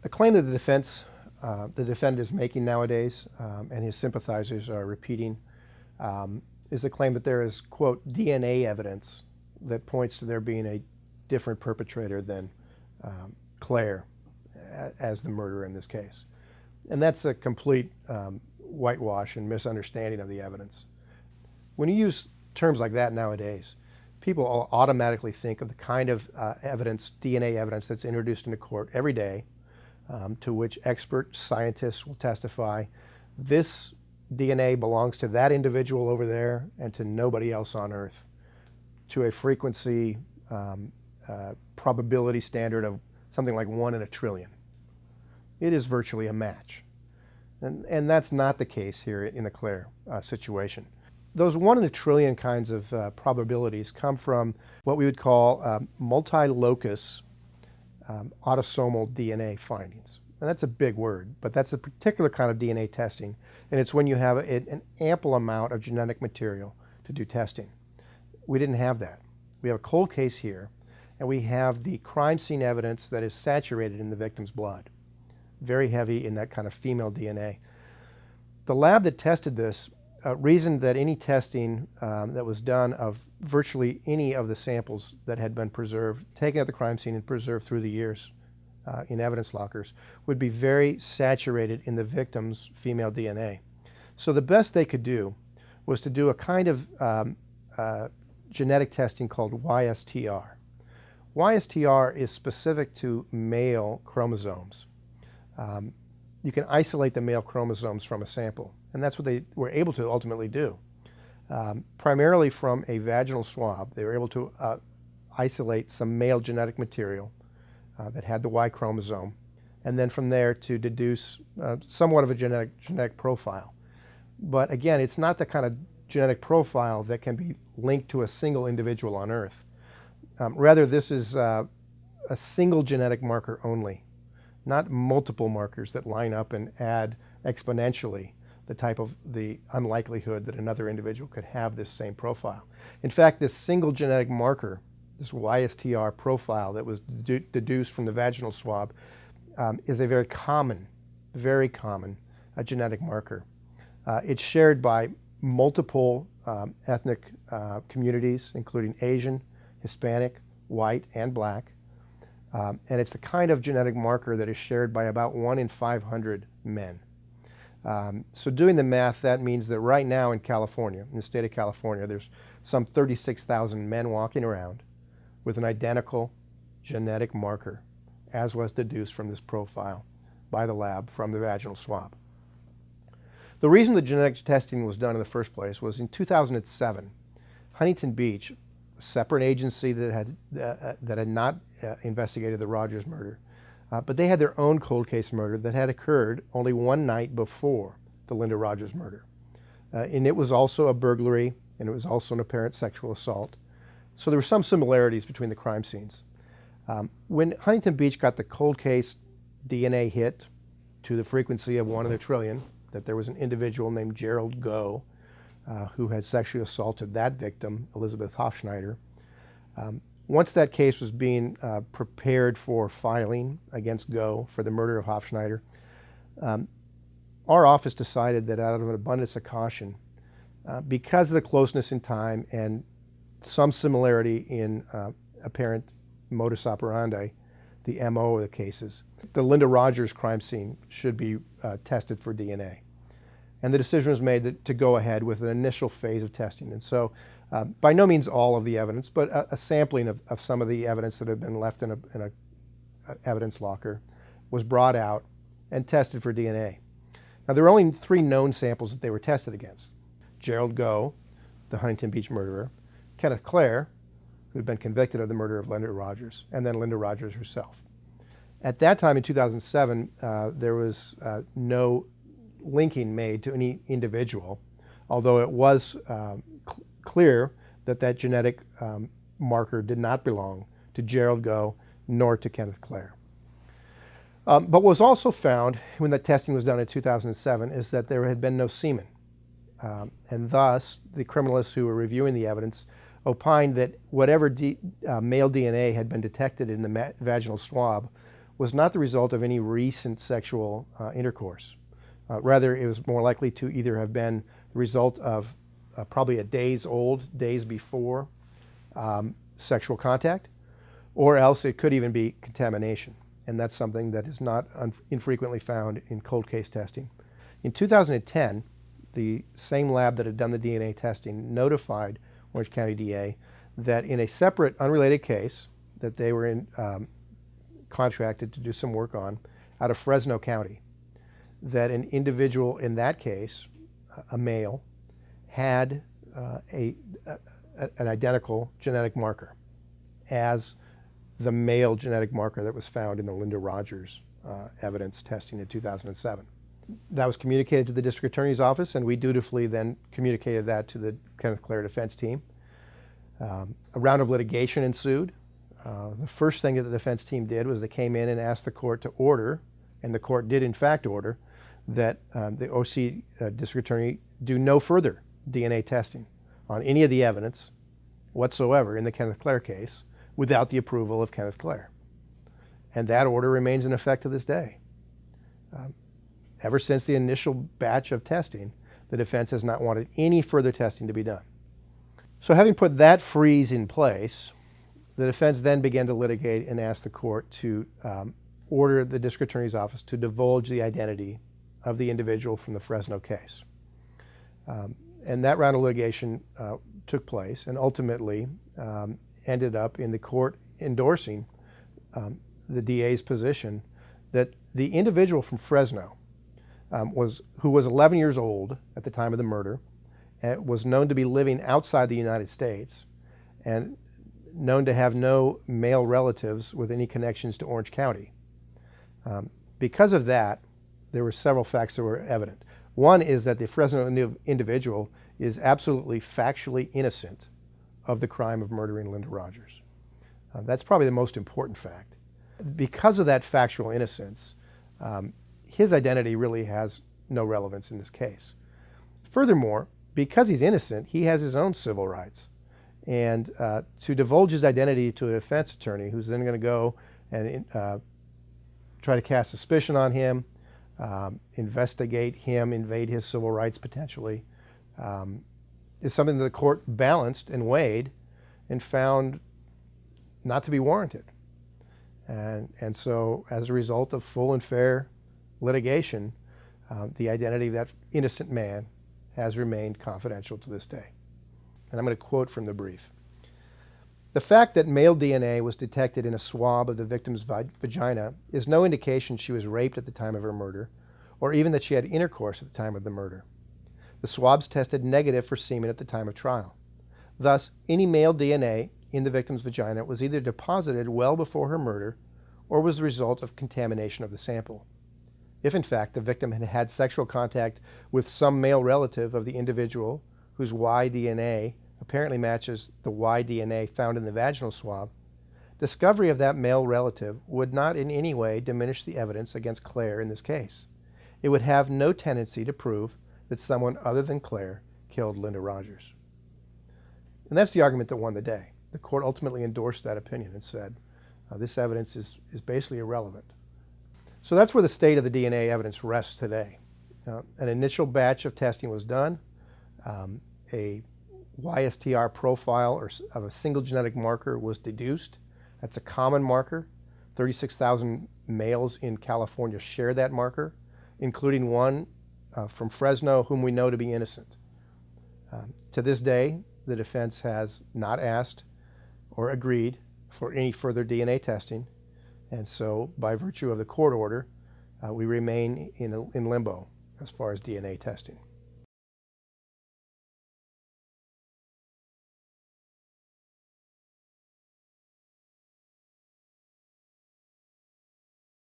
A claim that the defendant is making nowadays, and his sympathizers are repeating, is the claim that there is, quote, DNA evidence that points to there being a different perpetrator than Clair as the murderer in this case. And that's a complete whitewash and misunderstanding of the evidence. When you use terms like that nowadays, people automatically think of the kind of evidence, DNA evidence, that's introduced into court every day, to which expert scientists will testify, this DNA belongs to that individual over there and to nobody else on Earth, to a frequency probability standard of something like 1 in a trillion. It is virtually a match. And that's not the case here in the Clair situation. Those 1 in a trillion kinds of probabilities come from what we would call multi-locus autosomal DNA findings. And that's a big word, but that's a particular kind of DNA testing, and it's when you have an ample amount of genetic material to do testing. We didn't have that. We have a cold case here, and we have the crime scene evidence that is saturated in the victim's blood, very heavy in that kind of female DNA. The lab that tested this reasoned that any testing that was done of virtually any of the samples that had been preserved, taken at the crime scene and preserved through the years in evidence lockers, would be very saturated in the victim's female DNA. So the best they could do was to do a kind of genetic testing called Y-STR. Y-STR is specific to male chromosomes. You can isolate the male chromosomes from a sample, and that's what they were able to ultimately do. Primarily from a vaginal swab, they were able to isolate some male genetic material that had the Y chromosome, and then from there to deduce somewhat of a genetic profile. But again, it's not the kind of genetic profile that can be linked to a single individual on Earth. Rather, this is a single genetic marker only, not multiple markers that line up and add exponentially the unlikelihood that another individual could have this same profile. In fact, this single genetic marker, this Y-STR profile that was deduced from the vaginal swab, is a very common genetic marker. It's shared by multiple ethnic communities, including Asian, Hispanic, white, and black. And it's the kind of genetic marker that is shared by about 1 in 500 men. So doing the math, that means that right now in California, in the state of California, there's some 36,000 men walking around with an identical genetic marker, as was deduced from this profile by the lab from the vaginal swab. The reason the genetic testing was done in the first place was in 2007, Huntington Beach, a separate agency that had not investigated the Rodgers murder, but they had their own cold case murder that had occurred only one night before the Linda Rodgers murder. And it was also a burglary, and it was also an apparent sexual assault. So there were some similarities between the crime scenes. When Huntington Beach got the cold case DNA hit to the frequency of 1 in a trillion, that there was an individual named Gerald Goh who had sexually assaulted that victim, Elizabeth Hofschneider. Once that case was being prepared for filing against Goh for the murder of Hofschneider, our office decided that out of an abundance of caution, because of the closeness in time and some similarity in apparent modus operandi, the MO of the cases, the Linda Rodgers crime scene should be tested for DNA. And the decision was made to go ahead with an initial phase of testing. And so by no means all of the evidence, but a sampling of some of the evidence that had been left in a evidence locker was brought out and tested for DNA. Now, there were only 3 known samples that they were tested against: Gerald Goh, the Huntington Beach murderer; Kenneth Clair, who had been convicted of the murder of Linda Rodgers; and then Linda Rodgers herself. At that time in 2007, there was no linking made to any individual, although it was clear that that genetic marker did not belong to Gerald Goh nor to Kenneth Clair. But what was also found when the testing was done in 2007 is that there had been no semen. And thus, the criminalists who were reviewing the evidence opined that whatever male DNA had been detected in the vaginal swab was not the result of any recent sexual intercourse. Rather, it was more likely to either have been the result of probably a days before sexual contact, or else it could even be contamination. And that's something that is not infrequently found in cold case testing. In 2010, the same lab that had done the DNA testing notified Orange County DA that in a separate, unrelated case that they were contracted to do some work on out of Fresno County, that an individual in that case, a male, had an identical genetic marker as the male genetic marker that was found in the Linda Rodgers evidence testing in 2007. That was communicated to the district attorney's office, and we dutifully then communicated that to the Kenneth Clair defense team. A round of litigation ensued. The first thing that the defense team did was they came in and asked the court to order, and the court did in fact order, that the OC district attorney do no further DNA testing on any of the evidence whatsoever in the Kenneth Clair case without the approval of Kenneth Clair. And that order remains in effect to this day. Ever since the initial batch of testing, the defense has not wanted any further testing to be done. So having put that freeze in place, the defense then began to litigate and ask the court to order the district attorney's office to divulge the identity of the individual from the Fresno case. And that round of litigation took place and ultimately ended up in the court endorsing the DA's position that the individual from Fresno, who was 11 years old at the time of the murder, and was known to be living outside the United States and known to have no male relatives with any connections to Orange County. Because of that, there were several facts that were evident. One is that the Fresno individual is absolutely factually innocent of the crime of murdering Linda Rodgers. That's probably the most important fact. Because of that factual innocence, his identity really has no relevance in this case. Furthermore, because he's innocent, he has his own civil rights. And to divulge his identity to a defense attorney who's then going to go and try to cast suspicion on him, investigate him, invade his civil rights potentially, is something that the court balanced and weighed and found not to be warranted. And so as a result of full and fair litigation, the identity of that innocent man has remained confidential to this day. And I'm going to quote from the brief. The fact that male DNA was detected in a swab of the victim's vagina is no indication she was raped at the time of her murder, or even that she had intercourse at the time of the murder. The swabs tested negative for semen at the time of trial. Thus, any male DNA in the victim's vagina was either deposited well before her murder or was the result of contamination of the sample. If in fact the victim had had sexual contact with some male relative of the individual whose Y DNA apparently matches the Y DNA found in the vaginal swab, discovery of that male relative would not in any way diminish the evidence against Clair in this case. It would have no tendency to prove that someone other than Clair killed Linda Rodgers. And that's the argument that won the day. The court ultimately endorsed that opinion and said, this evidence is basically irrelevant. So that's where the state of the DNA evidence rests today. An initial batch of testing was done. A Y-STR profile of a single genetic marker was deduced. That's a common marker. 36,000 males in California share that marker, including one from Fresno whom we know to be innocent. To this day, the defense has not asked or agreed for any further DNA testing, and so by virtue of the court order, we remain in limbo as far as DNA testing.